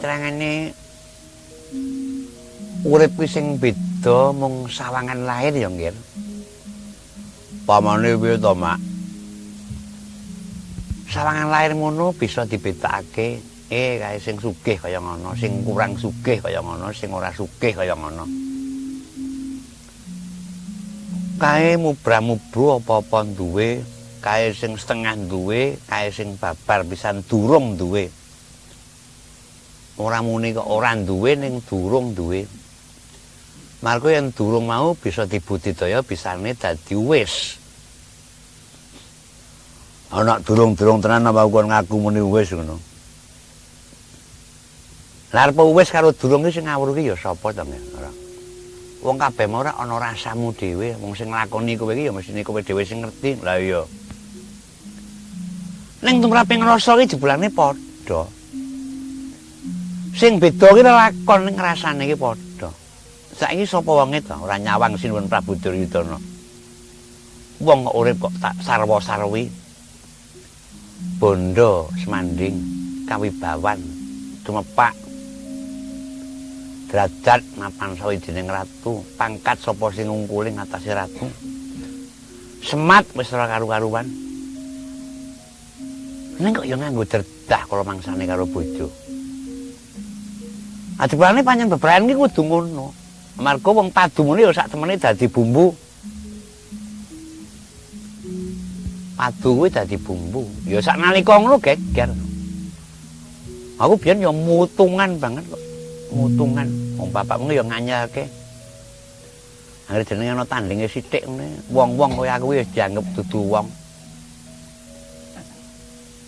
keterangane urip ki sing beda mung sawangan lahir ya, Nggih. Pamane piye to, Mak? Sawangan lahir ngono bisa dibedakake kae sing sugih kaya ngono, sing kurang sugih kaya ngono, sing ora sugih kaya ngono. Kae mubra-mubru apa-apa duwe, kae sing setengah duwe, kae sing babar pisan durung duwe. Ora muni kok ora duwe ning durung duwe. Margo yen durung mau bisa dibudidaya bisane dadi wis. Ana durung-durung tenan apa kon ngaku muni wis ngono. Lah arep wis karo durung iki sing ngawur iki ya sapa to, Ora. Wong kabeh ora ana rasamu dhewe, wong sing nglakoni kowe iki ya mestine kowe dhewe sing ngerti. Lah iya. Ning tumraping rasa iki jebulane padha. Sing beda ki lakon ning rasane iki padha. Saiki sapa wonge to ora nyawang Sinuwun Prabu Duryudana. Wong kok urip kok tak sarwa-sarwi. Bondo semanding kawibawan tumepak derajat mapan sawijining ratu, pangkat sapa sing ngungkuli ngatasi ratu. Semat wis ora karu-karuan. Ning kok ya nganggo derdah kala mangsane karo bojo. Adipane pancen bebrayan ki kudu ngono. Amarga wong padumune ya sak temene dadi bumbu. Padu kuwi dadi bumbu. Ya sak nalika ngono geger. Aku biyen ya mutungan banget kok. Mutungan. Wong bapakmu ya nganyarke. Anggere jenenge ana tandinge sithik ngene, wong-wong kaya aku wis dianggep dudu wong.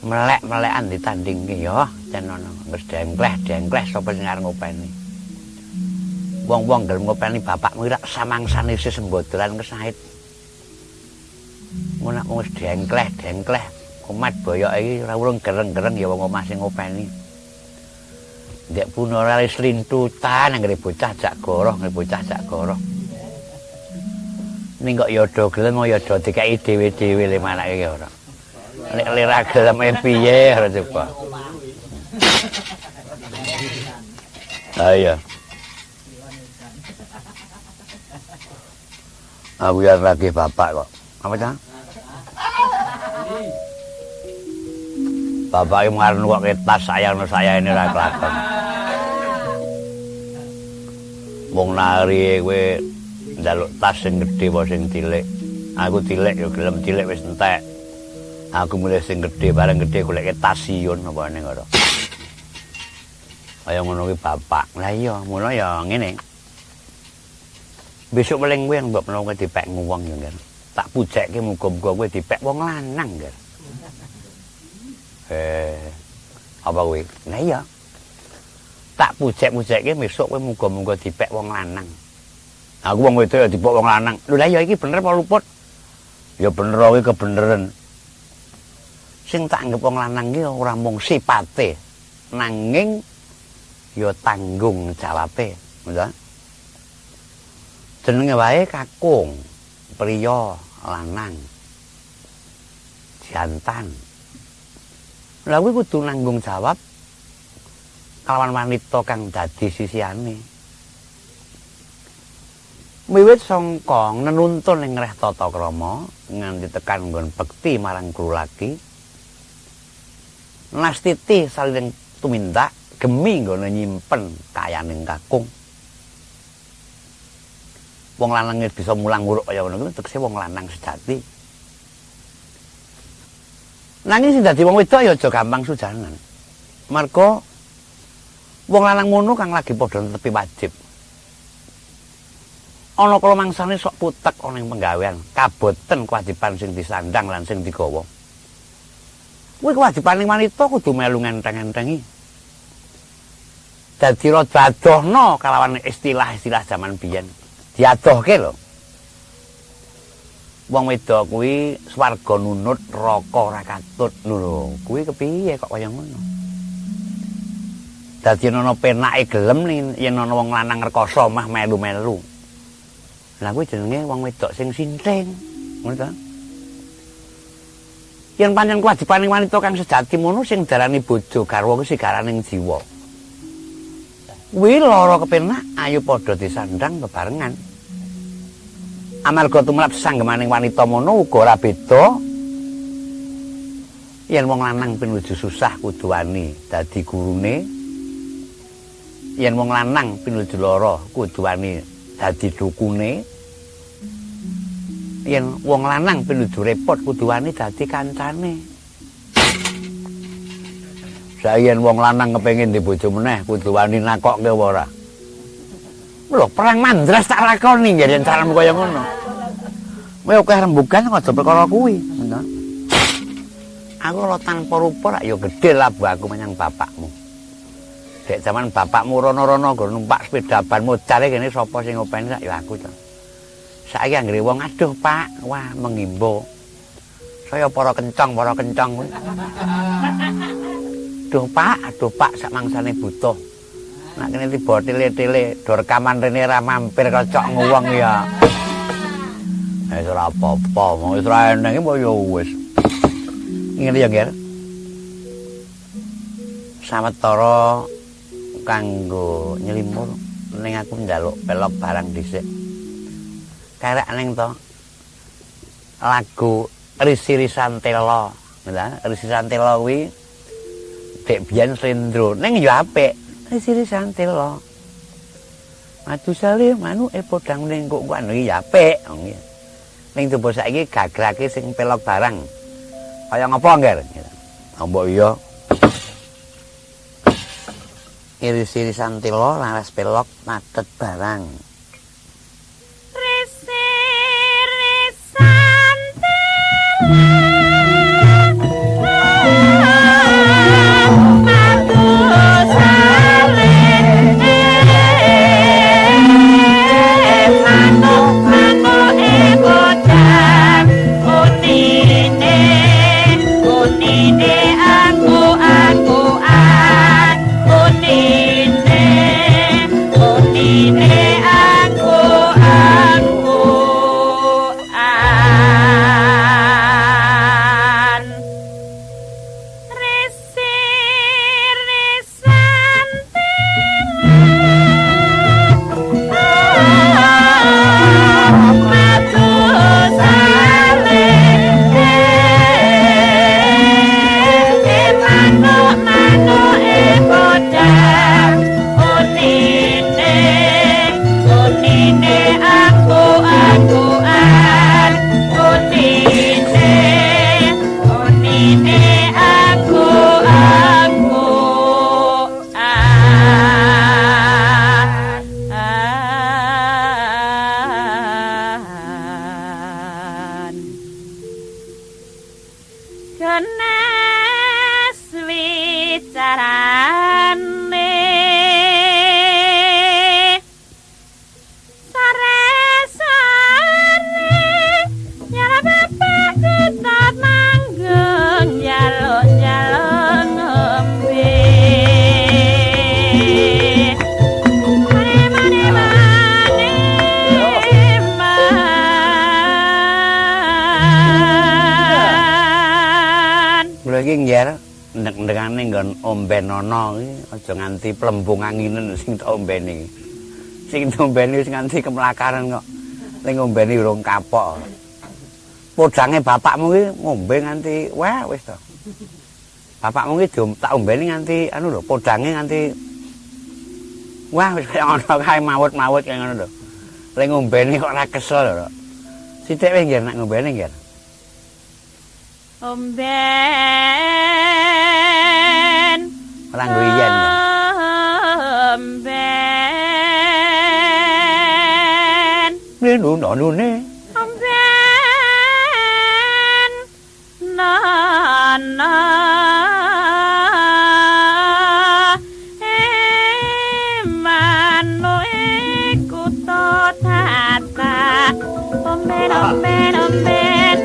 Melek-melekan ditandingke ya, jan ana wis dengkleh sapa sing arep ngopeni. Wong-wong gelem ngopeni bapakmu rak samangsane sesembodoran kesait. Mun aku wis dengkleh, umat boyok iki ora urung gereng-gereng ya wong omah sing ngopeni. Ndek pun ora wis lintutan anggere bocah jak goroh, Ning kok ya do gelem ya do dikeki dhewe-dhewe le manake ya ora. Nek lera gelem piye ora coba. Iya. Aku ya lagi bapak kok. Apa cah? Bapak yang ngarep kok tas saya ini ra kelakon. Wong nari kowe njaluk tas sing gedhe apa sing cilik. Aku cilik ya gelem cilik wis entek. Aku mulai sing gedhe bareng gedhe goleke tas siun apa ning ngono. Kaya ngono kuwi bapak. Lah iya, mula ya ngene. Besok paling kowe mbok menawa dipek wong ya, Nggih. Tak pujekke muga-muga kowe dipek wong lanang, Nggih. Apa kowe? Lah iya. Tak pujek-pujekke besok kowe muga-muga dipek wong lanang. Aku wong wedok ya dipek wong lanang. Lho lah iya iki bener apa luput? Ya bener kuwi kebeneran. Sing tak anggap wong lanang iki ora mung sipate, nanging ya tanggung jawabe, ngono. Jenenge wae kakung, priya lanang. Jantan. Lah kuwi kudu nanggung jawab kalawan wanita kang dadi sisihane. Wiwit sangka nenuntun ing reh tata krama nganti tekan nggon bekti marang guru laki. Nastiti saling tumindak gemi nggone nyimpen kayaning kakung. Wong lanang bisa mulang nguruk kaya ngono kuwi tegese wong lanang sejati. Nanging sing dadi wong wedok ya aja gampang sujanan. Marga wong lanang ngono kang lagi padha netepi wajib. Ana kala mangsane sok putek ana ing penggawean, kaboten kewajiban sing disandang lan sing digawa. Kuwi kewajibaning wanita kudu melu ngenteng-entengi. Dadi raja adohna kalawan istilah-istilah zaman biyen. Diadohke lho. Wong wedok kuwi swarga nunut, neraka ora katut. Lho, kuwi kepiye kok kaya ngono? Dadi ana penake gelem yen ana wong lanang rekoso mah melu-melu. Lah kuwi jenenge wong wedok sing sinting. Ngono ta? Yen pancen kewajibaning wanita kang sejati ngono sing darani bojo garwa kuwi sigaraning jiwa. Kuwi lara kepenak ayo padha disandang bebarengan. Amarga tumrap sanggemaning wanita mono uga ora beda. Yen wong lanang pinuju susah kudu wani dadi gurune. Yen wong lanang pinuju lara kudu wani dadi dukune. Yen wong lanang pinuju repot kudu wani dadi kancane. Sayen wong lanang kepengin di bojo meneh kudu wani nakokke apa ora. Lho perang mandras tak lakoni nggih yen caramu kaya ngono. Kowe akeh rembugan aja perkara kuwi, ngono. Aku lo tanpa rupa rak ya gedhe labu aku menyang bapakmu. Dek zaman bapakmu rono-rono nggo numpak sepeda ban mocare kene sapa sing ngopeni rak ya aku to. Saiki anggere wong aduh Pak, wah mengimbo. Saya para kencang kuwi. Aduh Pak sak mangsane butuh. Nek kene tiba tile-tile do rekaman rene ra mampir kocok nguwong ya. Wis ora apa-apa, wis ora eneng mbok ya wis. Ngene ya, Ger. Sawetara kanggo nyelimur ning aku njaluk pelok barang dhisik. Karek ning to. Lagu Risi-risan Tela, ngono Risi-risan Tela kuwi dek biyen Rendro ning ya apik. Risi-risan Tela. Madu salih manu podang ning kok anu ya apik. Ning coba saiki gagrake sing pelok barang. Kaya ngapa, Nger? Mbok iya. Iris-irisan tela laras pelok matet barang. Ris-irisan tela Ndek-ndekane nggon omben ana iki aja nganti plembung anginen sing tak ombeni. Sing diombeni wis nganti kemlakaran kok. Ning ombeni urung kapok. Podange bapakmu iki ngombe nganti wah wis to. Bapakmu iki tak ombeni nganti anu lho, podange nganti wah wis kaya ana kae mawut-mawut kaya ngono lho. Ning ngombeni kok ora kesel lho. Sithik wis nggih nek ngombeni nggih. Omben ora nggo iyen omben nune omben nana emano iku to tata omben omben omben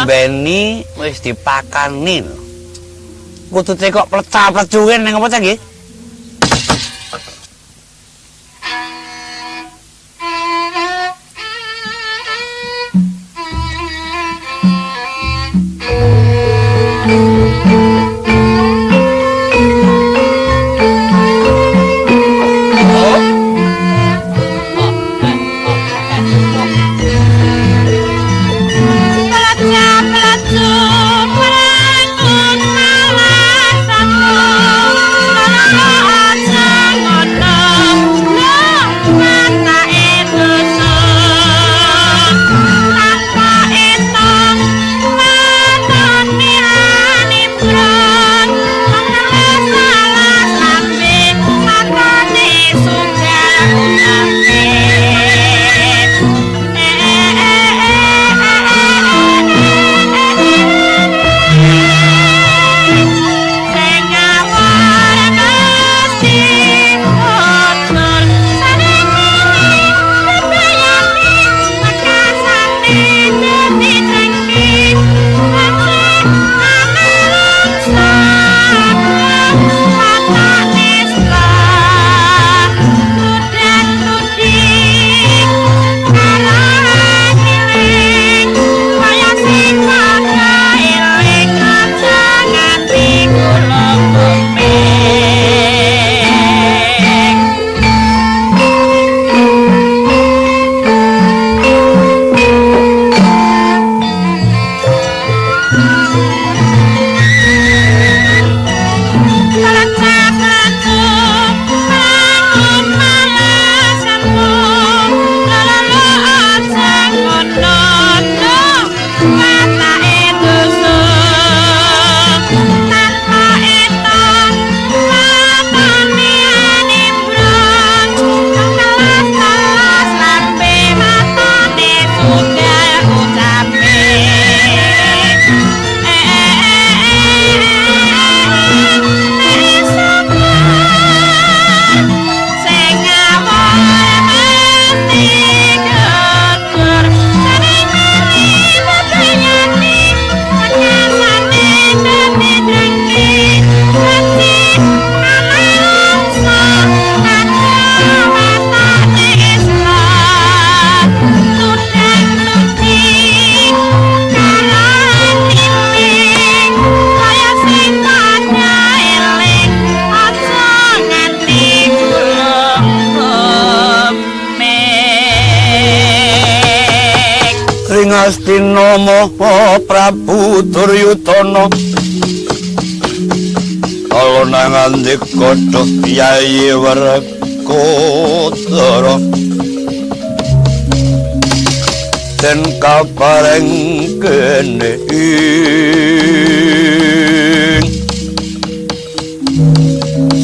diombeni wis dipakani lho. Kutute kok plecah-plecuken ning apa ta nggih? Astina Maha Prabu Duryudana kala nang andika Kyai Werkodara den kapareng kene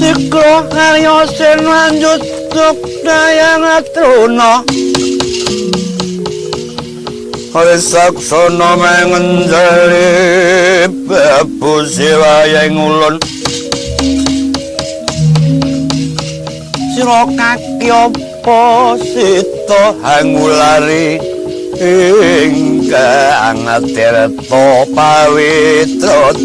Sikra karya sen lanjut dayang atruna Oleh saksana mengenjali Babu Siwayang ulun Sira kaki apa sita hangulari ingkang tirta pawitra